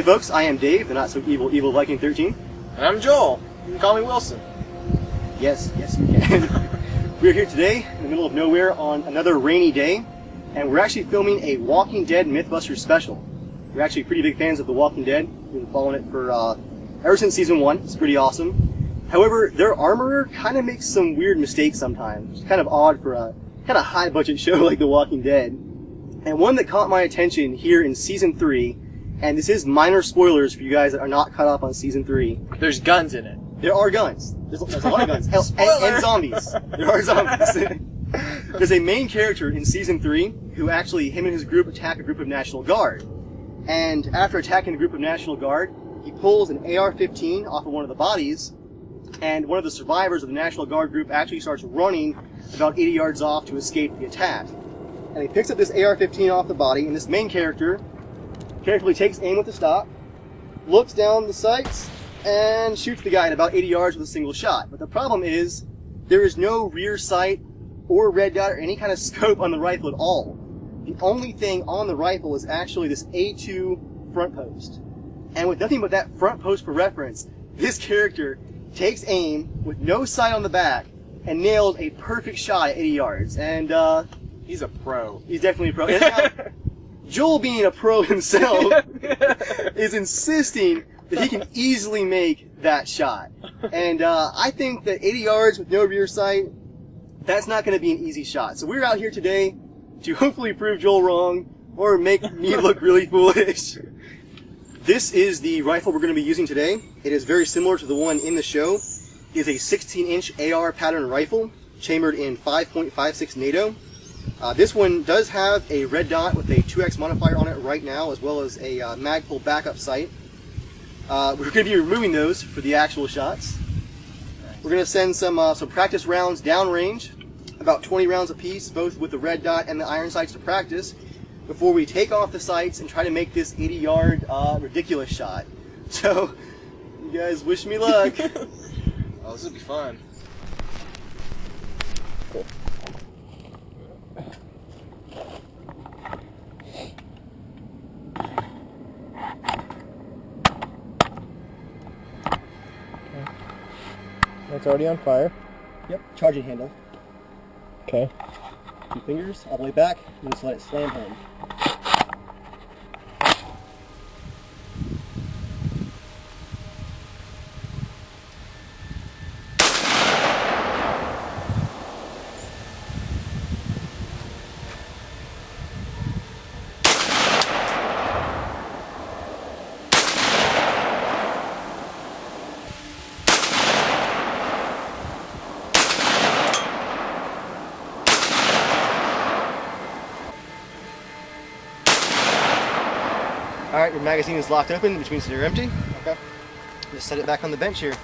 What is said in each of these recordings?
folks, I am Dave, the not so evil Viking 13. And I'm Joel. You can call me Wilson. Yes, you can. We're here today in the middle of nowhere on another rainy day, and we're actually filming a Walking Dead Mythbusters special. We're actually pretty big fans of The Walking Dead. We've been following it for ever since season 1. It's pretty awesome. However, their armorer kind of makes some weird mistakes sometimes. It's kind of odd for a kind of high budget show like The Walking Dead. And one that caught my attention here in season 3, and this is minor spoilers for you guys that are not caught up on season 3. There's guns in it. There are guns. There's a lot of guns. and zombies. There are zombies. There's a main character in season 3 who actually, him and his group attack a group of National Guard. And after attacking a group of National Guard, he pulls an AR-15 off of one of the bodies, and one of the survivors of the National Guard group actually starts running about 80 yards off to escape the attack. And he picks up this AR-15 off the body, and this main character carefully takes aim with the stock, looks down the sights, and shoots the guy at about 80 yards with a single shot. But the problem is, there is no rear sight or red dot or any kind of scope on the rifle at all. The only thing on the rifle is actually this A2 front post. And with nothing but that front post for reference, this character takes aim with no sight on the back and nails a perfect shot at 80 yards. And he's a pro. He's definitely a pro. And now, Joel, being a pro himself, is insisting that he can easily make that shot. And I think that 80 yards with no rear sight, that's not going to be an easy shot. So we're out here today to hopefully prove Joel wrong or make me look really foolish. This is the rifle we're going to be using today. It is very similar to the one in the show. It is a 16-inch AR pattern rifle, chambered in 5.56 NATO. This one does have a red dot with a 2x modifier on it right now, as well as a mag pull backup sight. We're going to be removing those for the actual shots. We're going to send some practice rounds downrange, about 20 rounds apiece, both with the red dot and the iron sights to practice, before we take off the sights and try to make this 80-yard ridiculous shot. So, you guys wish me luck. Oh, this will be fun. Cool. It's already on fire. Yep, charging handle. Okay. 2 fingers all the way back, and just let it slam home. Alright, your magazine is locked open, which means they're empty. Okay. Just set it back on the bench here.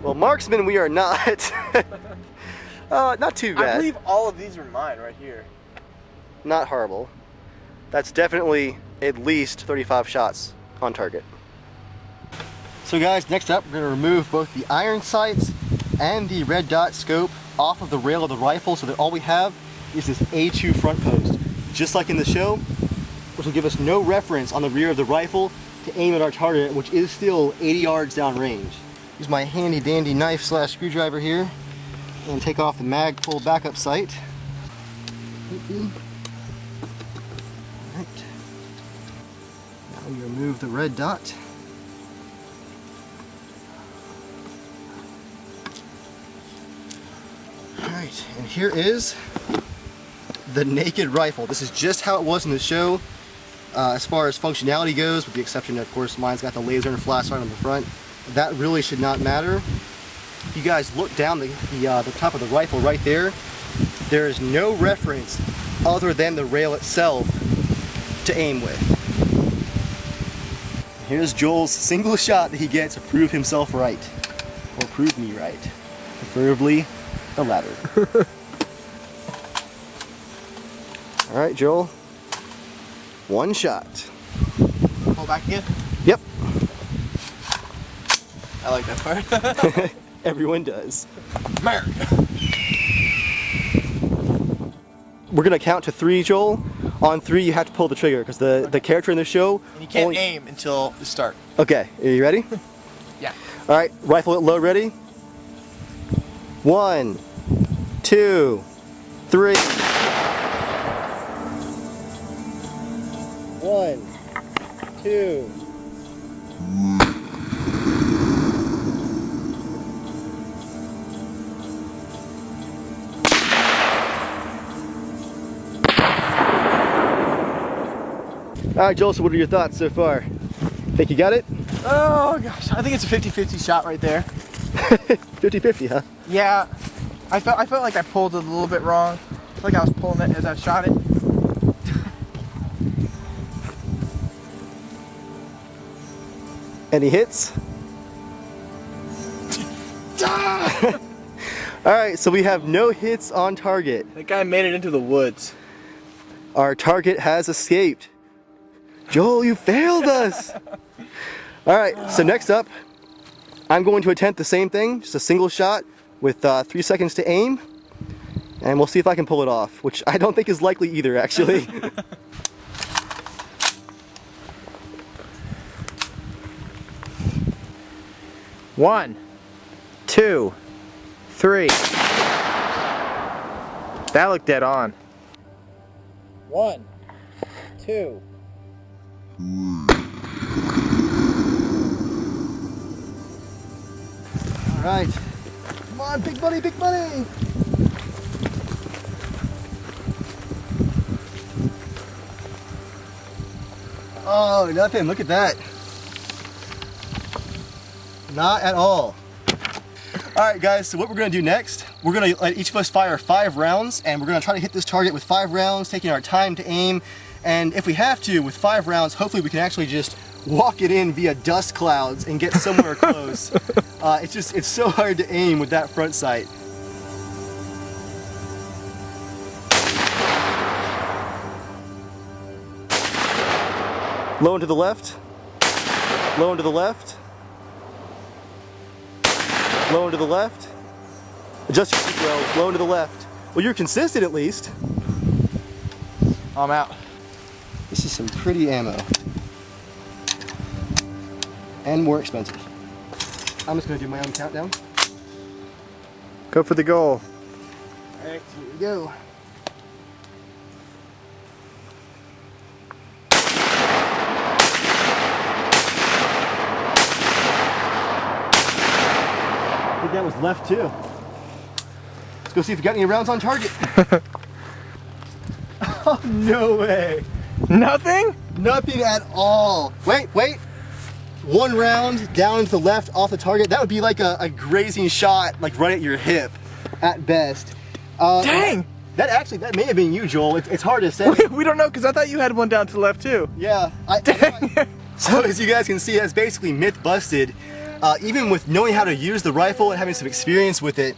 Well, marksman we are not. Not too bad. I believe all of these are mine right here. Not horrible. That's definitely at least 35 shots on target. So guys, next up we're going to remove both the iron sights and the red dot scope off of the rail of the rifle, so that all we have is this A2 front post, just like in the show, which will give us no reference on the rear of the rifle to aim at our target, which is still 80 yards down range. Use my handy dandy knife slash screwdriver here and take off the mag pull backup sight. Alright. Now we remove the red dot. Alright, and here is the naked rifle. This is just how it was in the show as far as functionality goes, with the exception, of course, mine's got the laser and flashlight on the front. That really should not matter. If you guys look down the top of the rifle right there, there is no reference other than the rail itself to aim with. Here's Joel's single shot that he gets to prove himself right. Or prove me right. Preferably the latter. Alright, Joel. One shot. Pull back again? Yep. I like that part. Everyone does. America. We're gonna count to 3, Joel. On 3, you have to pull the trigger because the character in the show. And you can't aim until the start. Okay, are you ready? Yeah. All right, rifle at low, ready? 1, 2, 3. 1, 2. All right, Joel, so what are your thoughts so far? Think you got it? Oh gosh, I think it's a 50-50 shot right there. 50-50, huh? Yeah, I felt like I pulled it a little bit wrong. I felt like I was pulling it as I shot it. Any hits? Alright, so we have no hits on target. That guy made it into the woods. Our target has escaped. Joel, you failed us! Alright, so next up, I'm going to attempt the same thing, just a single shot with 3 seconds to aim. And we'll see if I can pull it off, which I don't think is likely either, actually. One, 2, 3. That looked dead on. 1, 2. Alright. Come on, big money, big money! Oh, nothing. Look at that. Not at all. Alright guys, so what we're going to do next, we're going to let each of us fire 5 rounds, and we're going to try to hit this target with 5 rounds, taking our time to aim. And if we have to, with 5 rounds, hopefully we can actually just walk it in via dust clouds and get somewhere close. It's so hard to aim with that front sight. Low and to the left. Low and to the left. Low and to the left. Adjust your seatbelt. Low and to the left. Well, you're consistent at least. I'm out. This is some pretty ammo. And more expensive. I'm just going to do my own countdown. Go for the goal. Alright, here we go. I think that was left too. Let's go see if we got any rounds on target. Oh, no way. Nothing? Nothing at all. Wait. 1 round down to the left off the target. That would be like a grazing shot, like right at your hip at best. Dang! That may have been you, Joel. It's hard to say. We don't know, because I thought you had one down to the left too. Yeah. So as you guys can see, that's basically myth busted. Even with knowing how to use the rifle and having some experience with it,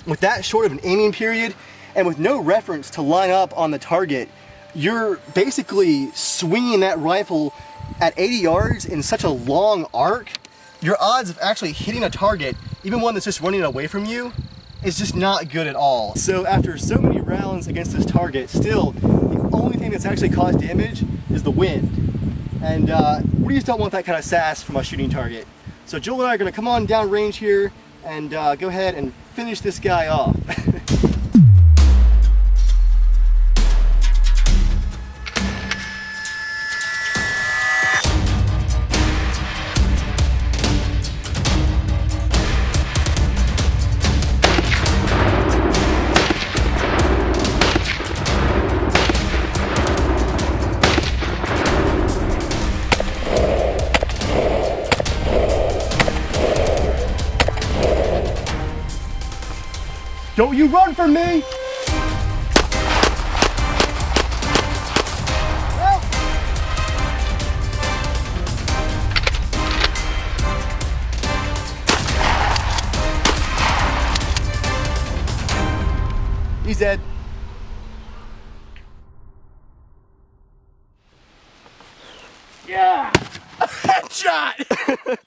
with that short of an aiming period, and with no reference to line up on the target, you're basically swinging that rifle at 80 yards in such a long arc. Your odds of actually hitting a target, even one that's just running away from you, is just not good at all. So after so many rounds against this target, still, the only thing that's actually caused damage is the wind. And we just don't want that kind of sass from a shooting target. So Joel and I are gonna come on down range here and go ahead and finish this guy off. Don't you run from me! He's dead. Yeah! Headshot!